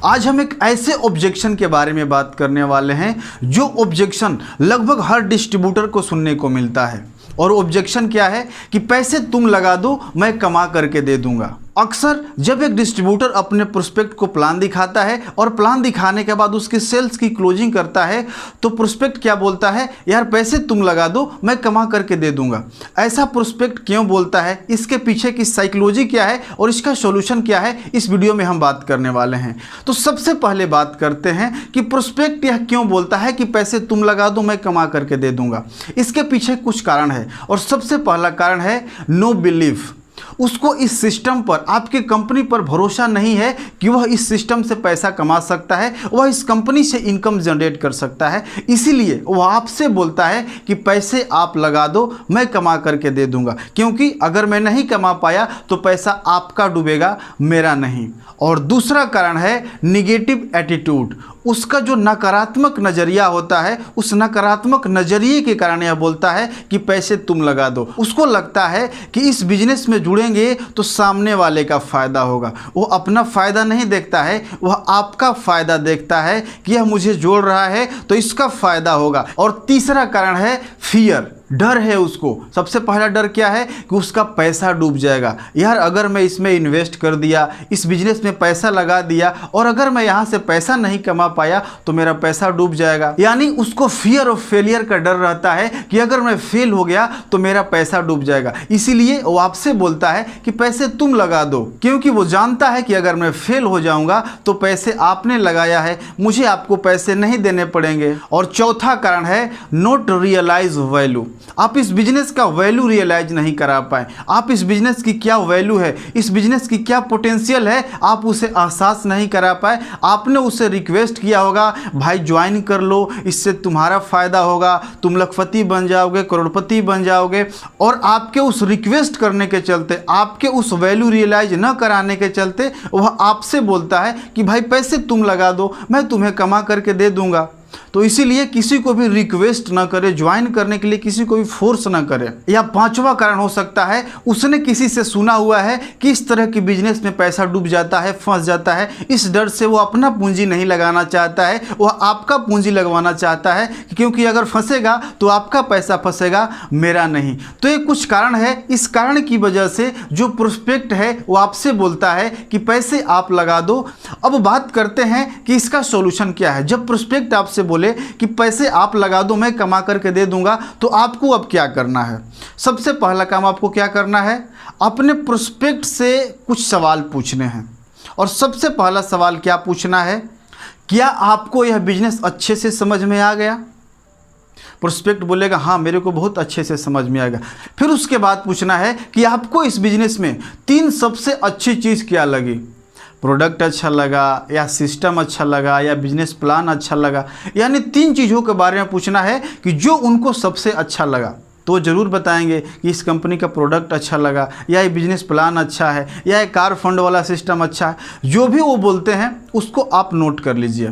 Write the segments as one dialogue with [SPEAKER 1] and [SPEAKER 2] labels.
[SPEAKER 1] आज हम एक ऐसे ऑब्जेक्शन के बारे में बात करने वाले हैं जो ऑब्जेक्शन लगभग हर डिस्ट्रीब्यूटर को सुनने को मिलता है। और ऑब्जेक्शन क्या है कि पैसे तुम लगा दो, मैं कमा करके दे दूंगा। अक्सर जब एक डिस्ट्रीब्यूटर अपने प्रोस्पेक्ट को प्लान दिखाता है और प्लान दिखाने के बाद उसकी सेल्स की क्लोजिंग करता है तो प्रोस्पेक्ट क्या बोलता है, यार पैसे तुम लगा दो, मैं कमा करके दे दूंगा। ऐसा प्रोस्पेक्ट क्यों बोलता है, इसके पीछे की साइकोलॉजी क्या है और इसका सॉल्यूशन क्या है, इस वीडियो में हम बात करने वाले हैं। तो सबसे पहले बात करते हैं कि प्रोस्पेक्ट यह क्यों बोलता है कि पैसे तुम लगा दो, मैं कमा करके दे दूंगा। इसके पीछे कुछ कारण है और सबसे पहला कारण है नो बिलीफ। उसको इस सिस्टम पर, आपकी कंपनी पर भरोसा नहीं है कि वह इस सिस्टम से पैसा कमा सकता है, वह इस कंपनी से इनकम जनरेट कर सकता है। इसीलिए वह आपसे बोलता है कि पैसे आप लगा दो, मैं कमा करके दे दूंगा, क्योंकि अगर मैं नहीं कमा पाया तो पैसा आपका डूबेगा, मेरा नहीं। और दूसरा कारण है निगेटिव एटीट्यूड। उसका जो नकारात्मक नज़रिया होता है, उस नकारात्मक नज़रिए के कारण यह बोलता है कि पैसे तुम लगा दो। उसको लगता है कि इस बिजनेस में जुड़ेंगे तो सामने वाले का फ़ायदा होगा। वो अपना फ़ायदा नहीं देखता है, वह आपका फ़ायदा देखता है कि यह मुझे जोड़ रहा है तो इसका फ़ायदा होगा। और तीसरा कारण है फियर, डर है उसको। सबसे पहला डर क्या है कि उसका पैसा डूब जाएगा। यार अगर मैं इसमें इन्वेस्ट कर दिया, इस बिजनेस में पैसा लगा दिया और अगर मैं यहाँ से पैसा नहीं कमा पाया तो मेरा पैसा डूब जाएगा। यानी उसको फियर ऑफ फेलियर का डर रहता है कि अगर मैं फेल हो गया तो मेरा पैसा डूब जाएगा। इसीलिए वो आपसे बोलता है कि पैसे तुम लगा दो, क्योंकि वो जानता है कि अगर मैं फेल हो जाऊंगा तो पैसे आपने लगाया है, मुझे आपको पैसे नहीं देने पड़ेंगे। और चौथा कारण है नॉट रियलाइज वैल्यू। आप इस बिजनेस का वैल्यू रियलाइज नहीं करा पाए। आप इस बिजनेस की क्या वैल्यू है, इस बिजनेस की क्या पोटेंशियल है, आप उसे एहसास नहीं करा पाए। आपने उसे रिक्वेस्ट किया होगा, भाई ज्वाइन कर लो, इससे तुम्हारा फ़ायदा होगा, तुम लखपति बन जाओगे, करोड़पति बन जाओगे। और आपके उस रिक्वेस्ट करने के चलते, आपके उस वैल्यू रियलाइज न कराने के चलते वह आपसे बोलता है कि भाई पैसे तुम लगा दो, मैं तुम्हें कमा करके दे दूंगा। तो इसीलिए किसी को भी रिक्वेस्ट ना करे, ज्वाइन करने के लिए किसी को भी फोर्स ना करे। या पांचवा कारण हो सकता है उसने किसी से सुना हुआ है कि इस तरह की बिजनेस में पैसा डूब जाता है, फंस जाता है। इस डर से वो अपना पूंजी नहीं लगाना चाहता है, वह आपका पूंजी लगवाना चाहता है, क्योंकि अगर फंसेगा तो आपका पैसा फंसेगा, मेरा नहीं। तो ये कुछ कारण है। इस कारण की वजह से जो प्रोस्पेक्ट है वो आपसे बोलता है कि पैसे आप लगा दो। अब बात करते हैं कि इसका सॉल्यूशन क्या है। जब प्रोस्पेक्ट आपसे बोले कि पैसे आप लगा दो, मैं कमा करके दे दूंगा, तो आपको अब क्या करना है। सबसे पहला काम आपको क्या करना है, अपने प्रोस्पेक्ट से कुछ सवाल पूछने हैं। और सबसे पहला सवाल क्या पूछना है, क्या आपको यह बिजनेस अच्छे से समझ में आ गया। प्रोस्पेक्ट बोलेगा हाँ मेरे को बहुत अच्छे से समझ में आएगा। फिर उसके बाद पूछना है कि आपको इस बिजनेस में 3 सबसे अच्छी चीज़ क्या लगी। प्रोडक्ट अच्छा लगा, या सिस्टम अच्छा लगा, या बिजनेस प्लान अच्छा लगा। यानी 3 चीज़ों के बारे में पूछना है कि जो उनको सबसे अच्छा लगा। तो ज़रूर बताएंगे कि इस कंपनी का प्रोडक्ट अच्छा लगा, या ये बिजनेस प्लान अच्छा है, या ये कार फंड वाला सिस्टम अच्छा है। जो भी वो बोलते हैं उसको आप नोट कर लीजिए।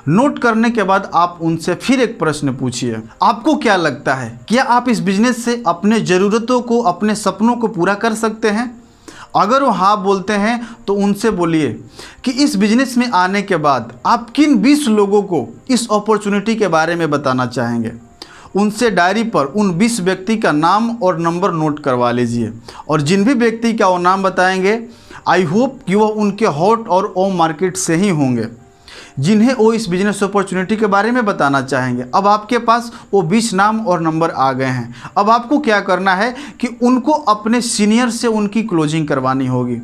[SPEAKER 1] नोट करने के बाद आप उनसे फिर एक प्रश्न पूछिए, आपको क्या लगता है, क्या आप इस बिजनेस से अपने ज़रूरतों को, अपने सपनों को पूरा कर सकते हैं। अगर वो हाँ बोलते हैं तो उनसे बोलिए कि इस बिजनेस में आने के बाद आप किन 20 लोगों को इस अपॉर्चुनिटी के बारे में बताना चाहेंगे। उनसे डायरी पर उन 20 व्यक्ति का नाम और नंबर नोट करवा लीजिए। और जिन भी व्यक्ति का वो नाम बताएंगे, आई होप कि वह उनके हॉट और ओम मार्केट से ही होंगे, जिन्हें वो इस बिजनेस अपॉर्चुनिटी के बारे में बताना चाहेंगे। अब आपके पास वो 20 नाम और नंबर आ गए हैं। अब आपको क्या करना है कि उनको अपने सीनियर से उनकी क्लोजिंग करवानी होगी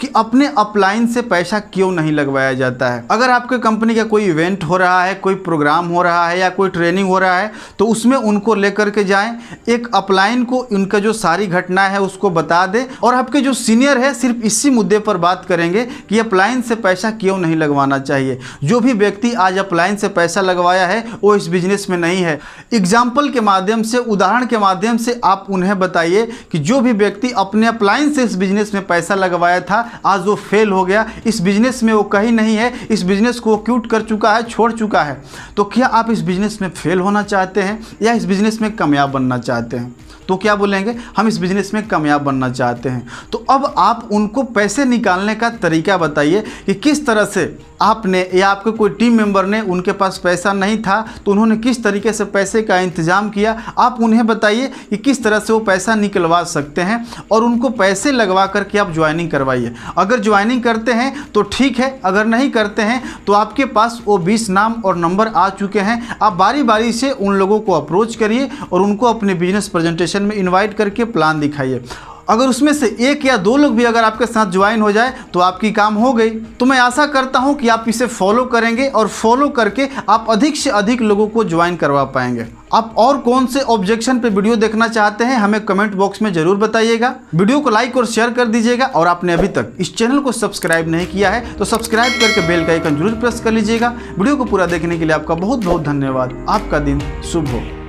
[SPEAKER 1] कि अपने अपलाइन से पैसा क्यों नहीं लगवाया जाता है। अगर आपके कंपनी का कोई इवेंट हो रहा है, कोई प्रोग्राम हो रहा है, या कोई ट्रेनिंग हो रहा है, तो उसमें उनको लेकर के जाएं। एक अपलाइन को उनका जो सारी घटना है उसको बता दें, और आपके जो सीनियर है सिर्फ इसी मुद्दे पर बात करेंगे कि अपलाइन से पैसा क्यों नहीं लगवाना चाहिए। जो भी व्यक्ति आज अपलाइन से पैसा लगवाया है वो इस बिजनेस में नहीं है। एग्जाम्पल के माध्यम से, उदाहरण के माध्यम से आप उन्हें बताइए कि जो भी व्यक्ति अपने अपलाइन से इस बिजनेस में पैसा लगवाया था, आज वो फेल हो गया, इस बिजनेस में वो कहीं नहीं है, इस बिजनेस को वो क्विट कर चुका है, छोड़ चुका है। तो क्या आप इस बिजनेस में फेल होना चाहते हैं या इस बिजनेस में कामयाब बनना चाहते हैं। तो क्या बोलेंगे, हम इस बिजनेस में कामयाब बनना चाहते हैं। तो अब आप उनको पैसे निकालने का तरीका बताइए कि किस तरह से आपने या आपके कोई टीम मेंबर ने, उनके पास पैसा नहीं था तो उन्होंने किस तरीके से पैसे का इंतजाम किया। आप उन्हें बताइए कि किस तरह से वो पैसा निकलवा सकते हैं और उनको पैसे लगवा करके आप ज्वाइनिंग करवाइए। अगर ज्वाइनिंग करते हैं तो ठीक है, अगर नहीं करते हैं तो आपके पास वो 20 नाम और नंबर आ चुके हैं। आप बारी बारी से उन लोगों को अप्रोच करिए और उनको अपने बिजनेस प्रेजेंटेशन में इन्वाइट करके प्लान दिखाइए। अगर उसमें से 1 या 2 लोग भी अगर आपके साथ ज्वाइन हो जाए तो आपकी काम हो गई। तो मैं आशा करता हूं कि आप इसे फॉलो करेंगे और फॉलो करके आप अधिक से अधिक लोगों को ज्वाइन करवा पाएंगे। आप और कौन से ऑब्जेक्शन पे वीडियो देखना चाहते हैं हमें कमेंट बॉक्स में जरूर बताइएगा। वीडियो को लाइक और शेयर कर दीजिएगा और आपने अभी तक इस चैनल को सब्सक्राइब नहीं किया है तो सब्सक्राइब करके बेल का आइकन जरूर प्रेस कर लीजिएगा। वीडियो को पूरा देखने के लिए आपका बहुत बहुत धन्यवाद। आपका दिन शुभ हो।